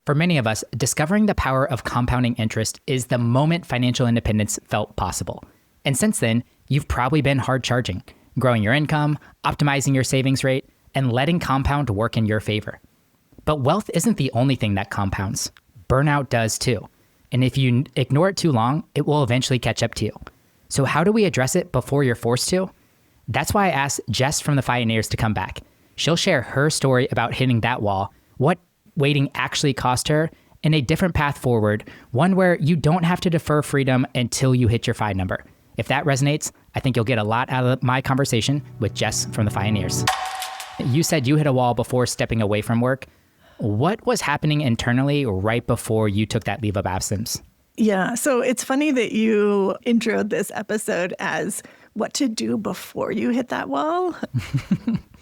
For many of us, discovering the power of compounding interest is the moment financial independence felt possible. And since then, you've probably been hard charging, growing your income, optimizing your savings rate, and letting compound work in your favor. But wealth isn't the only thing that compounds. Burnout does too. And if you ignore it too long, it will eventually catch up to you. So how do we address it before you're forced to? That's why I asked Jess from the Fioneers to come back. She'll share her story about hitting that wall, what waiting actually cost her, and a different path forward, one where you don't have to defer freedom until you hit your FI number. If that resonates, I think you'll get a lot out of my conversation with Jess from the Fioneers. You said you hit a wall before stepping away from work. What was happening internally right before you took that leave of absence? Yeah, so it's funny that you introed this episode as what to do before you hit that wall.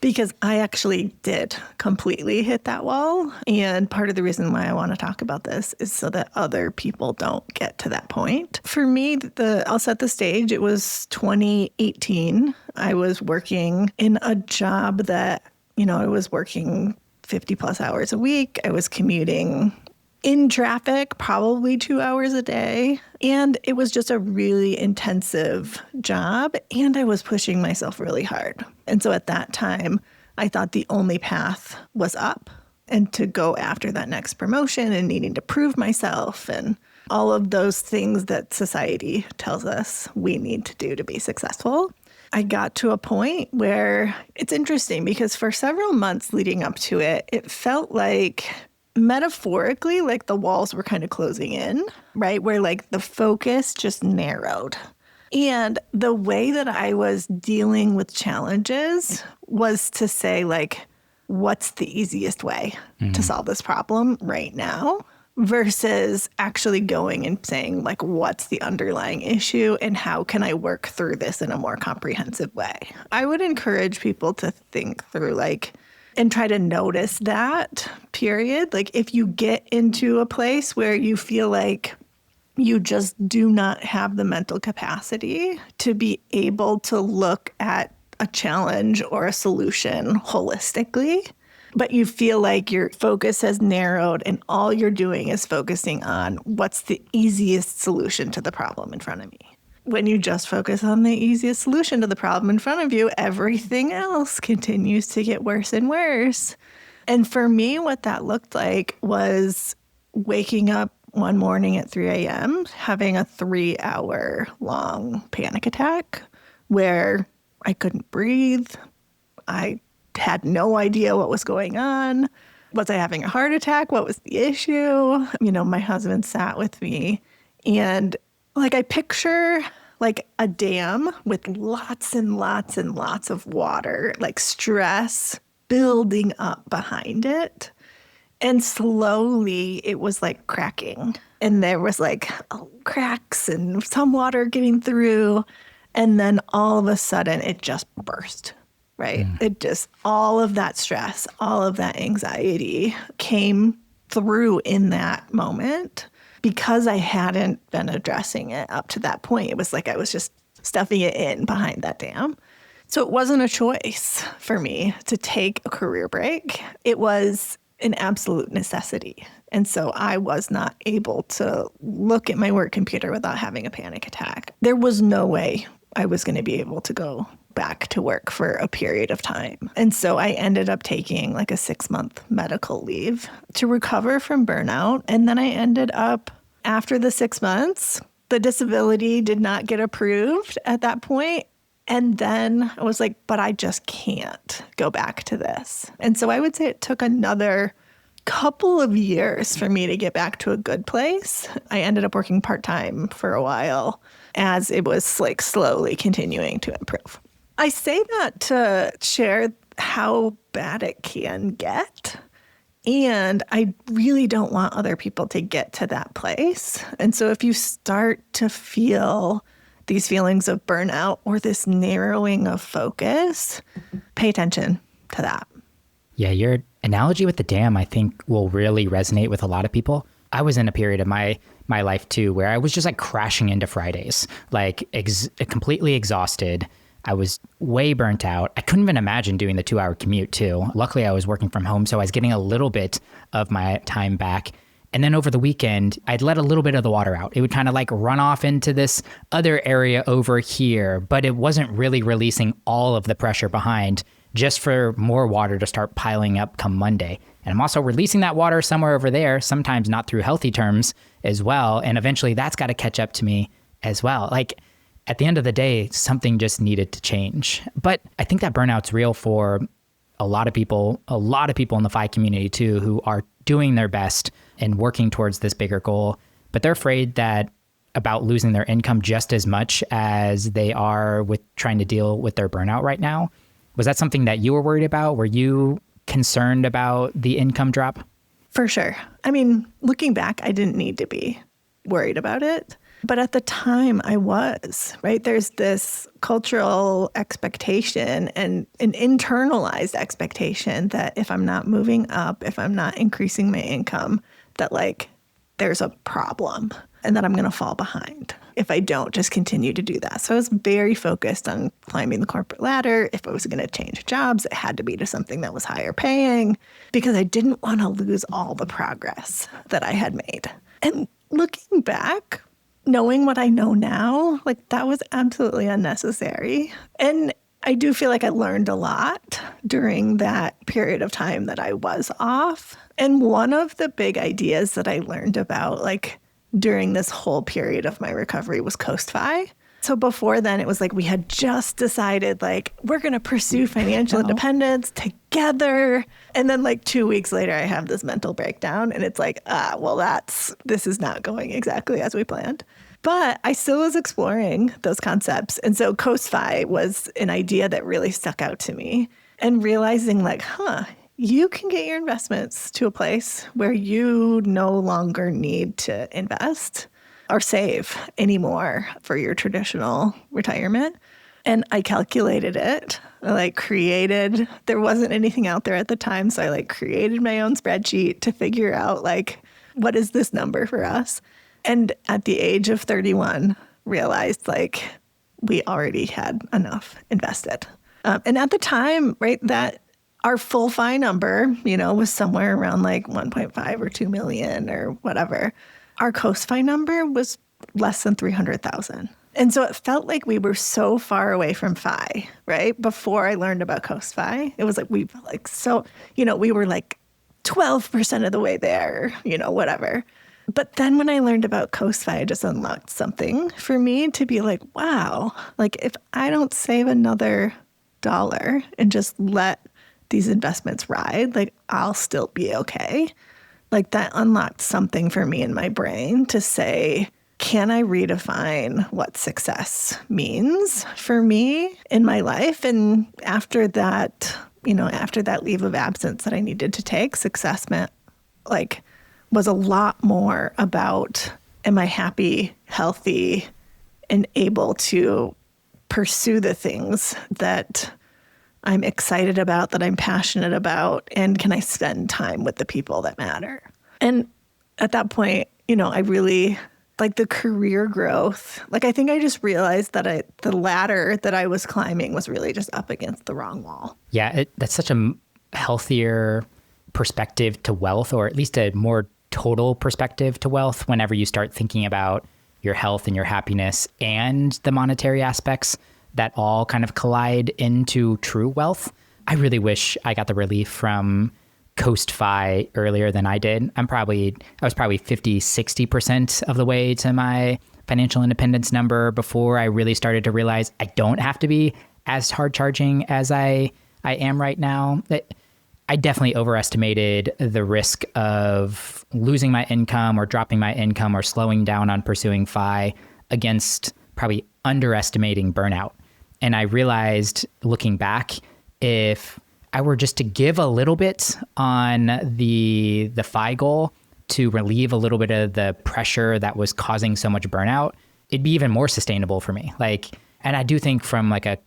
Because I actually did completely hit that wall. And part of the reason why I want to talk about this is so that other people don't get to that point. For me, I'll set the stage. It was 2018. I was working in a job that, I was working 50 plus hours a week. I was commuting in traffic, probably 2 hours a day. And it was just a really intensive job. And I was pushing myself really hard. And so at that time, I thought the only path was up and to go after that next promotion and needing to prove myself and all of those things that society tells us we need to do to be successful. I got to a point where it's interesting because for several months leading up to it, it felt like metaphorically, like the walls were kind of closing in, right? Where like the focus just narrowed. And the way that I was dealing with challenges was to say like, what's the easiest way to solve this problem right now? Versus actually going and saying like, what's the underlying issue and how can I work through this in a more comprehensive way? I would encourage people to think through like, and try to notice that period. Like if you get into a place where you feel like you just do not have the mental capacity to be able to look at a challenge or a solution holistically, but you feel like your focus has narrowed and all you're doing is focusing on what's the easiest solution to the problem in front of me. When you just focus on the easiest solution to the problem in front of you, everything else continues to get worse and worse. And for me, what that looked like was waking up one morning at 3 a.m., having a 3-hour long panic attack where I couldn't breathe. I had no idea what was going on. Was I having a heart attack? What was the issue? My husband sat with me and like I picture like a dam with lots and lots and lots of water, like stress building up behind it. And slowly it was like cracking. And there was like cracks and some water getting through. And then all of a sudden it just burst, right? It just, all of that stress, all of that anxiety came through in that moment. Because I hadn't been addressing it up to that point, it was like I was just stuffing it in behind that dam. So it wasn't a choice for me to take a career break. It was an absolute necessity. And so I was not able to look at my work computer without having a panic attack. There was no way I was going to be able to go back to work for a period of time. And so I ended up taking like a 6-month medical leave to recover from burnout. And then I ended up, after the 6 months, the disability did not get approved at that point. And then I was like, but I just can't go back to this. And so I would say it took another couple of years for me to get back to a good place. I ended up working part-time for a while as it was like slowly continuing to improve. I say that to share how bad it can get. And I really don't want other people to get to that place. And so if you start to feel these feelings of burnout or this narrowing of focus, pay attention to that. Yeah, your analogy with the dam, I think, will really resonate with a lot of people. I was in a period of my life too, where I was just like crashing into Fridays, like completely exhausted. I was way burnt out. I couldn't even imagine doing the 2-hour commute too. Luckily, I was working from home, so I was getting a little bit of my time back. And then over the weekend, I'd let a little bit of the water out. It would kind of like run off into this other area over here, but it wasn't really releasing all of the pressure behind, just for more water to start piling up come Monday. And I'm also releasing that water somewhere over there, sometimes not through healthy terms as well. And eventually that's got to catch up to me as well. Like at the end of the day, something just needed to change. But I think that burnout's real for a lot of people in the FI community too, who are doing their best and working towards this bigger goal, but they're afraid that about losing their income just as much as they are with trying to deal with their burnout right now. Was that something that you were worried about? Were you concerned about the income drop? For sure. I mean, looking back, I didn't need to be worried about it. But at the time I was, right? There's this cultural expectation and an internalized expectation that if I'm not moving up, if I'm not increasing my income, that like there's a problem and that I'm going to fall behind if I don't just continue to do that. So I was very focused on climbing the corporate ladder. If I was going to change jobs, it had to be to something that was higher paying because I didn't want to lose all the progress that I had made. And looking back, knowing what I know now, like that was absolutely unnecessary. And I do feel like I learned a lot during that period of time that I was off. And one of the big ideas that I learned about like during this whole period of my recovery was Coast-Fi. So before then, it was like we had just decided like we're going to pursue financial independence together. And then like 2 weeks later, I have this mental breakdown and it's like, this is not going exactly as we planned. But I still was exploring those concepts. And so Coast-Fi was an idea that really stuck out to me and realizing like, you can get your investments to a place where you no longer need to invest or save anymore for your traditional retirement. And I calculated it. There wasn't anything out there at the time. So I like created my own spreadsheet to figure out like, what is this number for us? And at the age of 31, realized like we already had enough invested. And at the time, right, that our full FI number, was somewhere around like 1.5 or 2 million or whatever. Our Coast-Fi number was less than 300,000. And so it felt like we were so far away from FI, right? Before I learned about Coast-Fi, it was like we were like 12% of the way there, whatever. But then when I learned about Coast-Fi, it just unlocked something for me to be like, wow, like if I don't save another dollar and just let these investments ride, like I'll still be okay. Like that unlocked something for me in my brain to say, can I redefine what success means for me in my life? And after that leave of absence that I needed to take, success meant like was a lot more about, am I happy, healthy, and able to pursue the things that I'm excited about, that I'm passionate about, and can I spend time with the people that matter? And at that point, I really, like the career growth, like I think I just realized that the ladder that I was climbing was really just up against the wrong wall. Yeah, that's such a healthier perspective to wealth, or at least a more total perspective to wealth whenever you start thinking about your health and your happiness and the monetary aspects that all kind of collide into true wealth. I really wish I got the relief from Coast-Fi earlier than I did. I was probably 50, 60% of the way to my financial independence number before I really started to realize I don't have to be as hard charging as I am right now. I definitely overestimated the risk of losing my income or dropping my income or slowing down on pursuing FI against probably underestimating burnout. And I realized looking back, if I were just to give a little bit on the FI goal to relieve a little bit of the pressure that was causing so much burnout, it'd be even more sustainable for me. And I do think from like a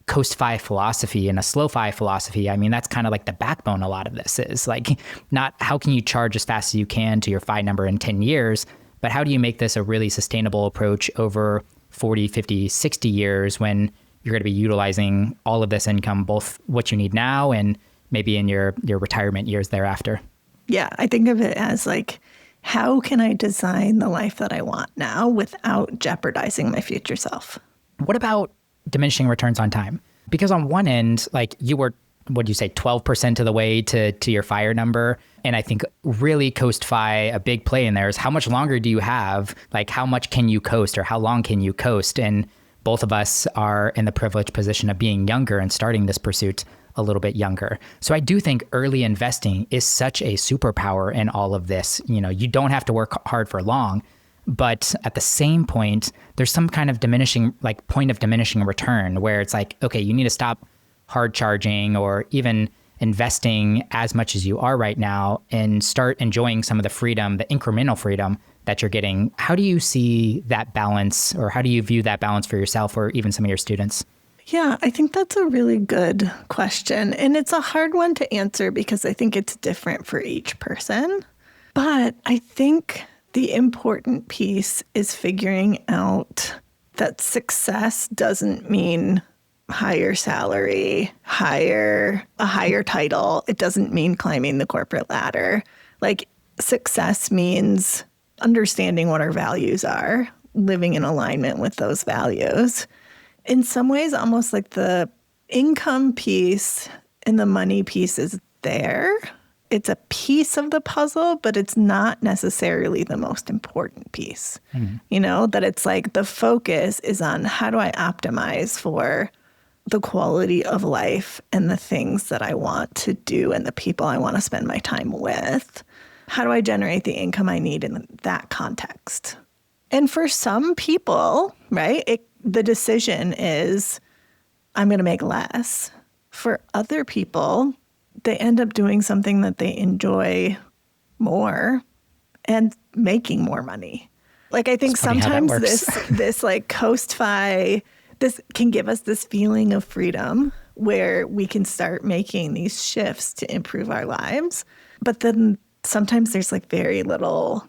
Coast-Fi philosophy and a slow FI philosophy, I mean, that's kind of like the backbone a lot of this is like not how can you charge as fast as you can to your FI number in 10 years, but how do you make this a really sustainable approach over 40, 50, 60 years when you're going to be utilizing all of this income, both what you need now and maybe in your retirement years thereafter? Yeah, I think of it as like how can I design the life that I want now without jeopardizing my future self? What about diminishing returns on time? Because on one end, like you were, what do you say, 12% of the way to your FIRE number. And I think really coast-fi, a big play in there is how much longer do you have? Like how much can you coast or how long can you coast? And both of us are in the privileged position of being younger and starting this pursuit a little bit younger. So I do think early investing is such a superpower in all of this. You know, you don't have to work hard for long, but at the same point, there's some kind of diminishing, like point of diminishing return where it's like, okay, you need to stop hard charging or even investing as much as you are right now and start enjoying some of the freedom, the incremental freedom that you're getting. How do you see that balance, or how do you view that balance for yourself or even some of your students? Yeah, I think that's a really good question. And it's a hard one to answer because I think it's different for each person. But I think the important piece is figuring out that success doesn't mean higher salary, a higher title. It doesn't mean climbing the corporate ladder. Like success means understanding what our values are, living in alignment with those values. In some ways, almost like the income piece and the money piece is there. It's a piece of the puzzle, but it's not necessarily the most important piece. You know, that it's like the focus is on how do I optimize for the quality of life and the things that I want to do and the people I want to spend my time with. How do I generate the income I need in that context? And for some people, right, the decision is I'm going to make less. For other people, they end up doing something that they enjoy more and making more money. Like I think sometimes this like coast-fi, this can give us this feeling of freedom where we can start making these shifts to improve our lives. But then sometimes there's like very little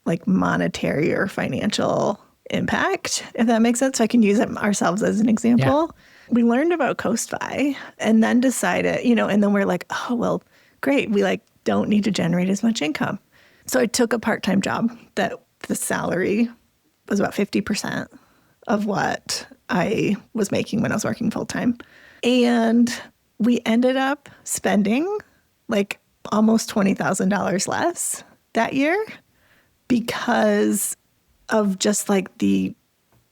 like monetary or financial impact, if that makes sense. So I can use it ourselves as an example. Yeah. We learned about coast-fi and then decided, you know, and then we're like, oh, well, great. We like don't need to generate as much income. So I took a part-time job that the salary was about 50% of what I was making when I was working full-time. And we ended up spending like almost $20,000 less that year because of just like the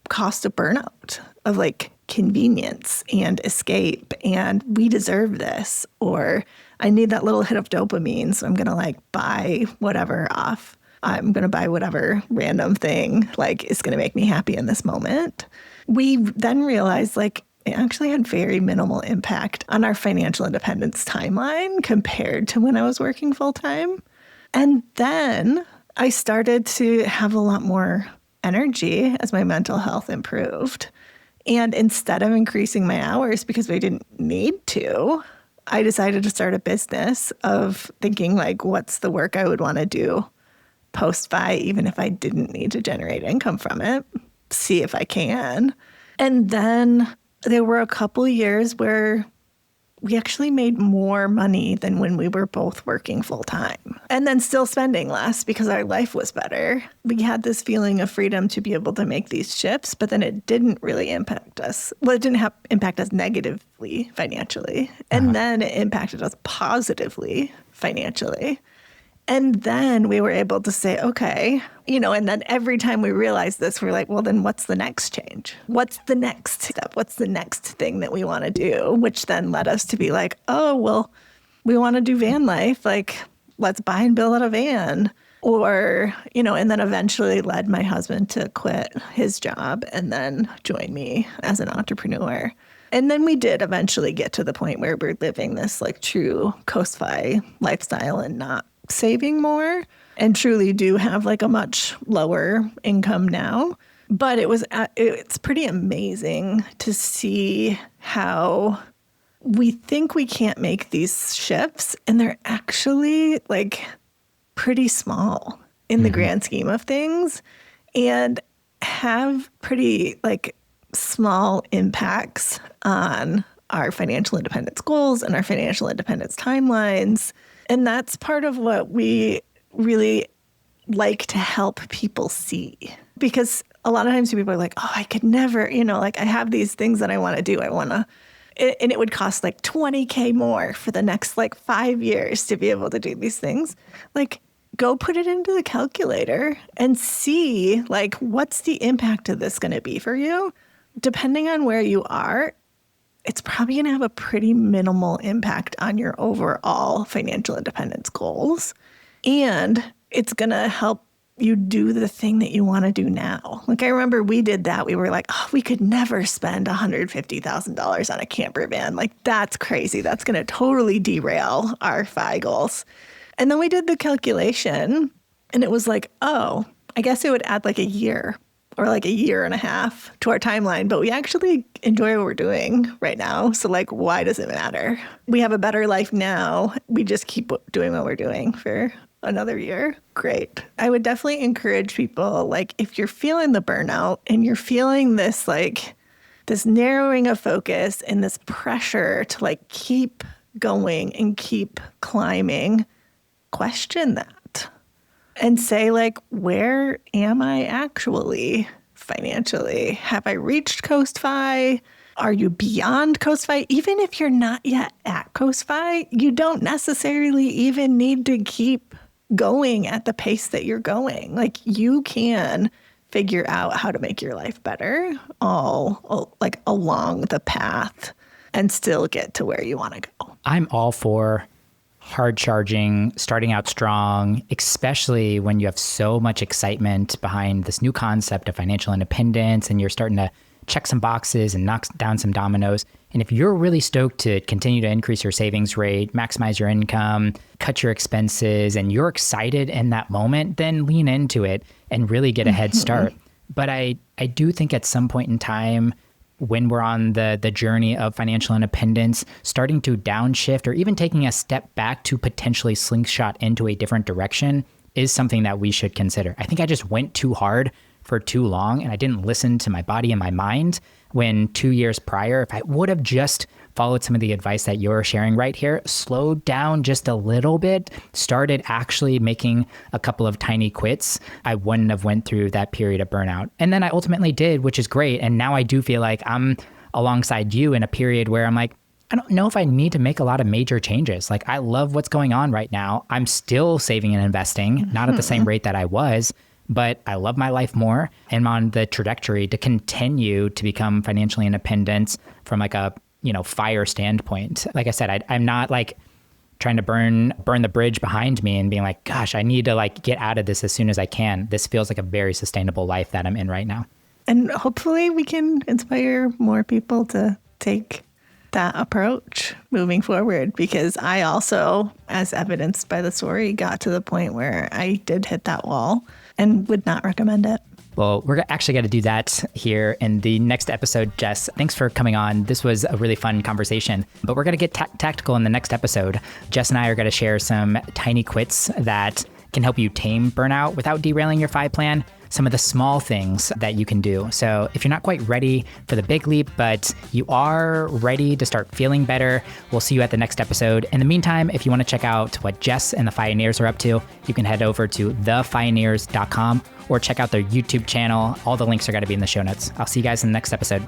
cost of burnout, of like convenience and escape, and we deserve this, or I need that little hit of dopamine, so I'm going to like buy whatever off. I'm going to buy whatever random thing like is going to make me happy in this moment. We then realized like it actually had very minimal impact on our financial independence timeline compared to when I was working full time. And then I started to have a lot more energy as my mental health improved. And instead of increasing my hours because we didn't need to, I decided to start a business of thinking like, what's the work I would want to do post-fi, even if I didn't need to generate income from it, see if I can. And then there were a couple years where we actually made more money than when we were both working full time and then still spending less because our life was better. We had this feeling of freedom to be able to make these shifts, but then it didn't really impact us. Well, it didn't impact us negatively financially. And then it impacted us positively financially. And then we were able to say, okay, you know, and then every time we realized this, we're like, well, then what's the next change? What's the next step? What's the next thing that we want to do? Which then led us to be like, oh, well, we want to do van life. Like, let's buy and build out a van. Or, you know, and then eventually led my husband to quit his job and then join me as an entrepreneur. And then we did eventually get to the point where we're living this like true coast-fi lifestyle and not saving more, and truly do have like a much lower income now. But it's pretty amazing to see how we think we can't make these shifts, and they're actually like pretty small in the grand scheme of things and have pretty like small impacts on our financial independence goals and our financial independence timelines. And that's part of what we really like to help people see. Because a lot of times people are like, oh, I could never, like I have these things that I want to do. And it would cost like $20K more for the next like 5 years to be able to do these things. Like, go put it into the calculator and see like, what's the impact of this going to be for you? Depending on where you are, it's probably going to have a pretty minimal impact on your overall financial independence goals. And it's going to help you do the thing that you want to do now. Like, I remember we did that. We were like, oh, we could never spend $150,000 on a camper van. Like, that's crazy. That's going to totally derail our FI goals. And then we did the calculation and it was like, oh, I guess it would add like a year or like a year and a half to our timeline, but we actually enjoy what we're doing right now. So like, why does it matter? We have a better life now. We just keep doing what we're doing for another year. Great. I would definitely encourage people, like, if you're feeling the burnout and you're feeling this, like, this narrowing of focus and this pressure to like keep going and keep climbing, question that and say, like, where am I actually financially? Have I reached Coast Fi? Are you beyond Coast Fi? Even if you're not yet at Coast Fi, you don't necessarily even need to keep going at the pace that you're going. Like, you can figure out how to make your life better all like along the path and still get to where you want to go. I'm all for hard charging, starting out strong, especially when you have so much excitement behind this new concept of financial independence and you're starting to check some boxes and knock down some dominoes. And if you're really stoked to continue to increase your savings rate, maximize your income, cut your expenses, and you're excited in that moment, then lean into it and really get a head start. But I do think at some point in time, when we're on the journey of financial independence, starting to downshift or even taking a step back to potentially slingshot into a different direction is something that we should consider. I think I just went too hard for too long and I didn't listen to my body and my mind when 2 years prior, if I would have just followed some of the advice that you're sharing right here, slowed down just a little bit, started actually making a couple of tiny quits, I wouldn't have went through that period of burnout. And then I ultimately did, which is great. And now I do feel like I'm alongside you in a period where I'm like, I don't know if I need to make a lot of major changes. Like, I love what's going on right now. I'm still saving and investing, not at the same rate that I was, but I love my life more and I'm on the trajectory to continue to become financially independent from like a, fire standpoint. Like I said, I'm not like trying to burn the bridge behind me and being like, gosh, I need to like get out of this as soon as I can. This feels like a very sustainable life that I'm in right now. And hopefully we can inspire more people to take that approach moving forward, because I also, as evidenced by the story, got to the point where I did hit that wall and would not recommend it. Well, we're actually going to do that here in the next episode. Jess, thanks for coming on. This was a really fun conversation, but we're going to get tactical in the next episode. Jess and I are going to share some tiny quits that can help you tame burnout without derailing your FI plan. Some of the small things that you can do. So if you're not quite ready for the big leap, but you are ready to start feeling better, we'll see you at the next episode. In the meantime, if you want to check out what Jess and the Fioneers are up to, you can head over to thefioneers.com or check out their YouTube channel. All the links are going to be in the show notes. I'll see you guys in the next episode.